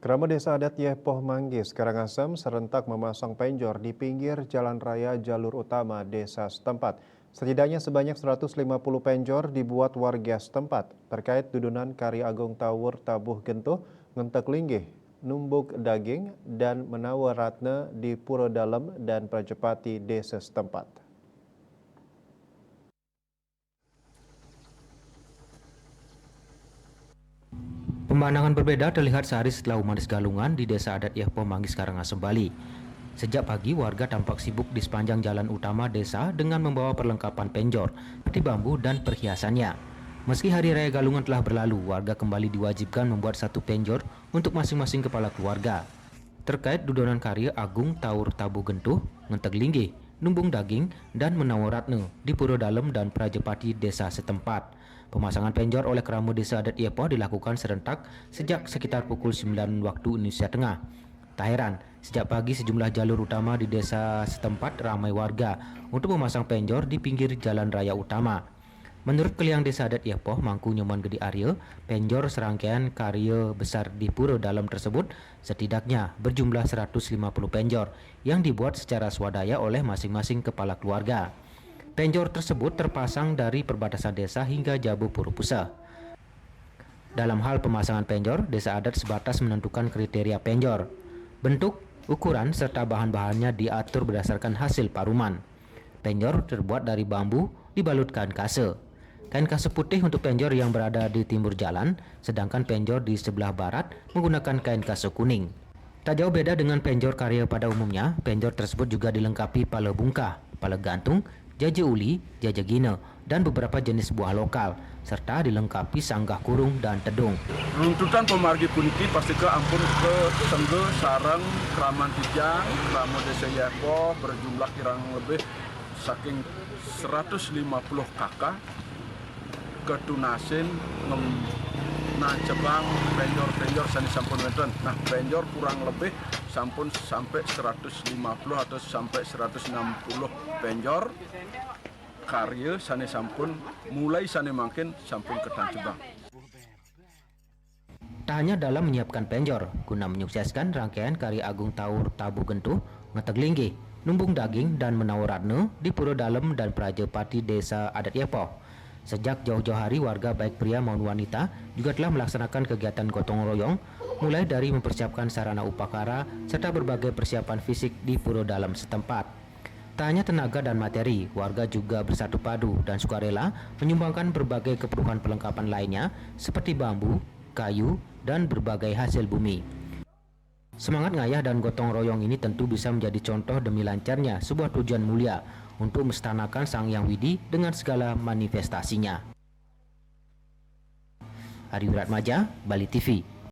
Keramat Desa Adat Yepoh Manggis, Karangasem serentak memasang penjor di pinggir jalan raya jalur utama desa setempat. Setidaknya sebanyak 150 penjor dibuat warga setempat terkait dudunan Kari Agung Tawur Tabuh Gentuh, Ngentek Linggih, Numbuk Daging, dan Menawa Ratna di Puro Dalem dan Prajepati desa setempat. Pemandangan berbeda terlihat sehari setelah Umanis Galungan di Desa Adat Yepoh Manggis, Karangasem, Bali. Sejak pagi, warga tampak sibuk di sepanjang jalan utama desa dengan membawa perlengkapan penjor, peti bambu, dan perhiasannya. Meski Hari Raya Galungan telah berlalu, warga kembali diwajibkan membuat satu penjor untuk masing-masing kepala keluarga. Terkait dudonan karya Agung Tawur Tabuh Gentuh, Ngentek Linggih, Numbung Daging, dan Menawa Ratna di Puro Dalem dan Prajepati desa setempat. Pemasangan penjor oleh Keramu Desa Adat Yepoh dilakukan serentak sejak sekitar pukul 9 waktu Indonesia Tengah. Tak heran, sejak pagi sejumlah jalur utama di desa setempat ramai warga untuk memasang penjor di pinggir jalan raya utama. Menurut Keliang Desa Adat Yepoh Mangku Nyoman Gede Arya, penjor serangkaian karya besar di Puro Dalem tersebut setidaknya berjumlah 150 penjor yang dibuat secara swadaya oleh masing-masing kepala keluarga. Penjor tersebut terpasang dari perbatasan desa hingga Jabu Puro Pusa. Dalam hal pemasangan penjor, desa adat sebatas menentukan kriteria penjor. Bentuk, ukuran, serta bahan-bahannya diatur berdasarkan hasil paruman. Penjor terbuat dari bambu, dibalut kain kase. Kain kase putih untuk penjor yang berada di timur jalan, sedangkan penjor di sebelah barat menggunakan kain kase kuning. Tak jauh beda dengan penjor karya pada umumnya, penjor tersebut juga dilengkapi pala bungkah, pala gantung, jaja uli, jaja gina, dan beberapa jenis buah lokal, serta dilengkapi sanggah kurung dan tedung. Runtutan pemargi puniki pasti ke ampun ke Tengge, Sarang, Kraman Tijang, Kramo Desa Yepoh berjumlah kurang lebih saking 150 kakak ketunasin nah cebang penjor sani sampun wonten. Nah penjor kurang lebih sampun sampai 150 atau sampai 160 penjor karya sani sampun mulai sani makin sampun ketan cebang. Tak hanya dalam menyiapkan penjor, guna menyukseskan rangkaian Kari Agung Tawur Tabuh Gentuh, Ngentek Linggih, Numbung Daging, dan Menawa Ratna di Puro Dalem dan Prajepati Desa Adat Yepoh. Sejak jauh-jauh hari, warga baik pria maupun wanita juga telah melaksanakan kegiatan gotong royong, mulai dari mempersiapkan sarana upakara serta berbagai persiapan fisik di Puro Dalem setempat. Tak hanya tenaga dan materi, warga juga bersatu padu dan sukarela menyumbangkan berbagai keperluan perlengkapan lainnya seperti bambu, kayu, dan berbagai hasil bumi. Semangat ngayah dan gotong royong ini tentu bisa menjadi contoh demi lancarnya sebuah tujuan mulia untuk mestanakan Sang Hyang Widi dengan segala manifestasinya. Hari Wiratmaja, Bali TV.